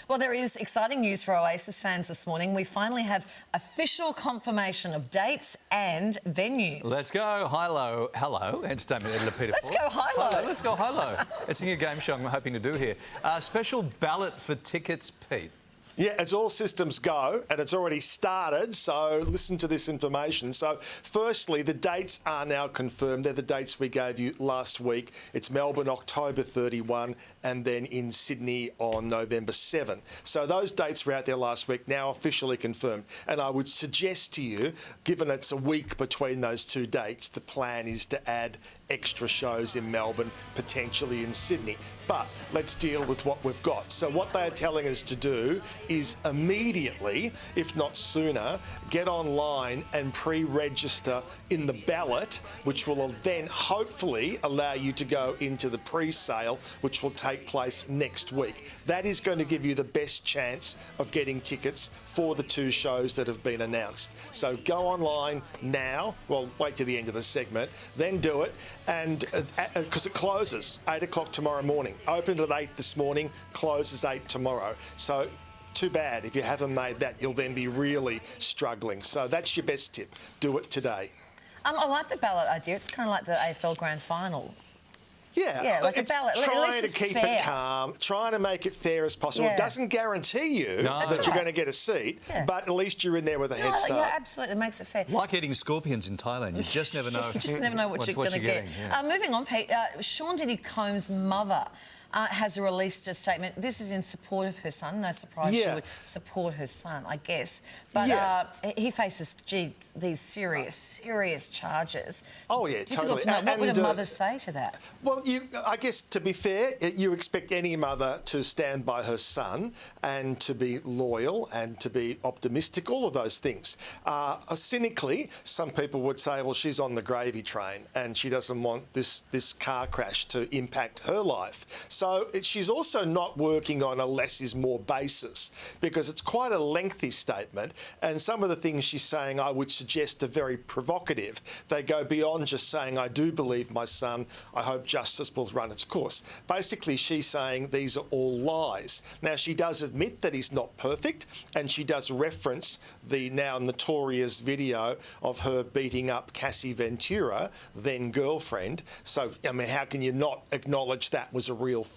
Well, there is exciting news for Oasis fans this morning. We finally have official confirmation of dates and venues. Let's go high-low. Hello, entertainment editor Peter Let's go high-low. Let's go high-low. It's a new game show I'm hoping to do here. Special ballot for tickets, Pete. Yeah, it's all systems go, and it's already started, so listen to this information. So, firstly, the dates are now confirmed. They're the dates we gave you last week. It's Melbourne, October 31, and then in Sydney on November 7. So those dates were out there last week, now officially confirmed. And I would suggest to you, given it's a week between those two dates, the plan is to add extra shows in Melbourne, potentially in Sydney. But let's deal with what we've got. So what they are telling us to do is immediately, if not sooner, get online and pre-register in the ballot, which will then hopefully allow you to go into the pre-sale, which will take place next week. That is going to give you the best chance of getting tickets for the two shows that have been announced. So go online now, well, wait to the end of the segment, then do it, and because it closes 8 o'clock tomorrow morning. Opened at 8 this morning, closes 8 tomorrow. So too bad if you haven't made that, you'll then be really struggling. So that's your best tip. Do it today. I like the ballot idea. It's kind of like the AFL Grand Final. Yeah, like it's a ballot. Trying to keep it calm, trying to make it fair as possible. Yeah. It doesn't guarantee you that you're going to get a seat, but at least you're in there with a head start. Yeah, absolutely. It makes it fair. Like eating scorpions in Thailand, you just never know. You just never know what you're going to get. Yeah. Moving on, Pete, Sean Diddy Combs' mother has released a statement. This is in support of her son. No surprise she would support her son, I guess. But he faces, these serious charges. Oh, yeah, Difficult totally. to know. What would a mother say to that? Well, I guess, to be fair, you expect any mother to stand by her son and to be loyal and to be optimistic, all of those things. Cynically, some people would say, well, she's on the gravy train and she doesn't want this car crash to impact her life. So she's also not working on a less is more basis, because it's quite a lengthy statement, and some of the things she's saying I would suggest are very provocative. They go beyond just saying, I do believe my son, I hope justice will run its course. Basically, she's saying these are all lies. Now, she does admit that he's not perfect, and she does reference the now notorious video of her beating up Cassie Ventura, then girlfriend. So, I mean, how can you not acknowledge that was a real thing?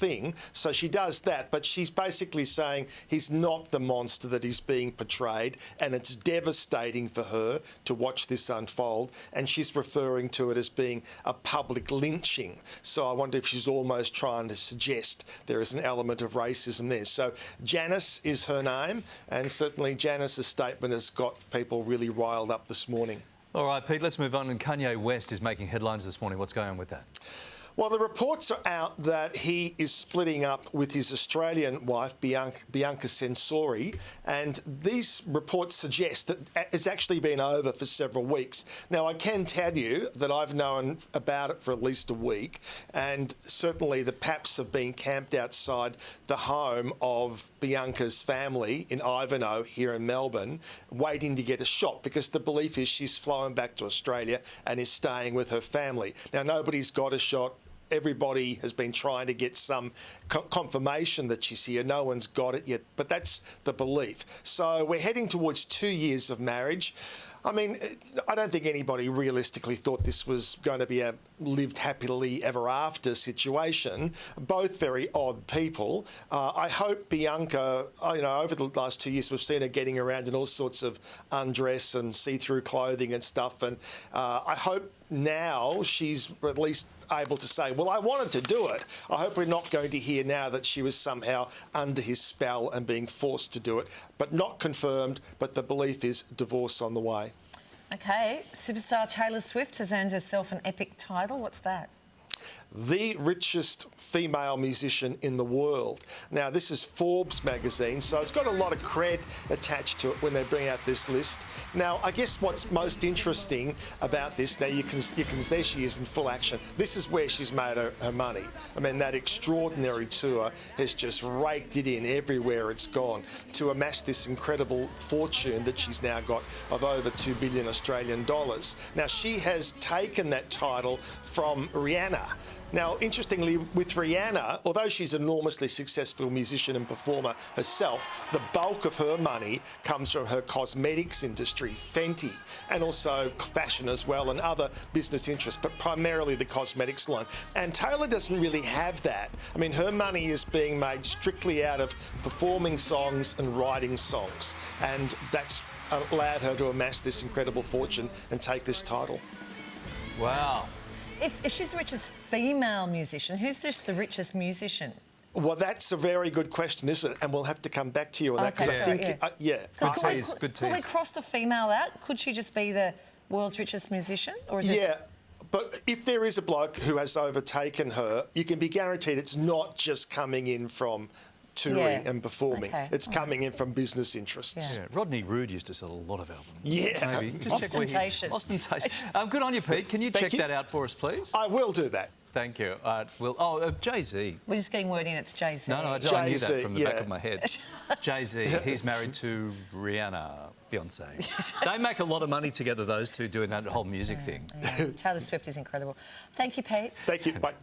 So she does that, but she's basically saying he's not the monster that is being portrayed, and it's devastating for her to watch this unfold, and she's referring to it as being a public lynching. So I wonder if she's almost trying to suggest there is an element of racism there. So Janice is her name, and certainly Janice's statement has got people really riled up this morning. All right, Pete, let's move on. And Kanye West is making headlines this morning. What's going on with that? Well, the reports are out that he is splitting up with his Australian wife, Bianca Censori, and these reports suggest that it's actually been over for several weeks. Now, I can tell you that I've known about it for at least a week, and certainly the Paps have been camped outside the home of Bianca's family in Ivanhoe here in Melbourne, waiting to get a shot, because the belief is she's flown back to Australia and is staying with her family. Now, nobody's got a shot. Everybody has been trying to get some confirmation that she's here. No one's got it yet, but that's the belief. So we're heading towards 2 years of marriage. I mean, I don't think anybody realistically thought this was going to be a lived happily ever after situation. Both very odd people. I hope Bianca, over the last 2 years, we've seen her getting around in all sorts of undress and see-through clothing and stuff. And I hope now she's at least able to say, well, I wanted to do it. I hope we're not going to hear now that she was somehow under his spell and being forced to do it, but not confirmed, but the belief is divorce on the way. OK, superstar Taylor Swift has earned herself an epic title. What's that? The richest female musician in the world. Now, this is Forbes magazine, so it's got a lot of cred attached to it when they bring out this list. Now, I guess what's most interesting about this, now you can there she is in full action. This is where she's made her money. I mean, that extraordinary tour has just raked it in everywhere it's gone to amass this incredible fortune that she's now got of over 2 billion Australian dollars. Now, she has taken that title from Rihanna. Now, interestingly, with Rihanna, although she's an enormously successful musician and performer herself, the bulk of her money comes from her cosmetics industry, Fenty, and also fashion as well, and other business interests, but primarily the cosmetics line. And Taylor doesn't really have that. I mean, her money is being made strictly out of performing songs and writing songs, and that's allowed her to amass this incredible fortune and take this title. Wow. If she's the richest female musician, who's just the richest musician? Well, that's a very good question, isn't it? And we'll have to come back to you on that, because I think, Could we cross the female out? Could she just be the world's richest musician? Or is this... But if there is a bloke who has overtaken her, you can be guaranteed it's not just coming in from touring and performing. It's coming in from business interests. Yeah. Rodney Roode used to sell a lot of albums. Yeah. Maybe. Just ostentatious. Ostentatious. Good on you, Pete. Can you check that out for us, please? I will do that. Thank you. Jay-Z. We're just getting word in, it's Jay-Z. No, I knew that from the back of my head. Jay-Z, he's married to Rihanna, Beyonce. They make a lot of money together, those two, doing that whole music thing. Yeah. Taylor Swift is incredible. Thank you, Pete. Thank you. Bye.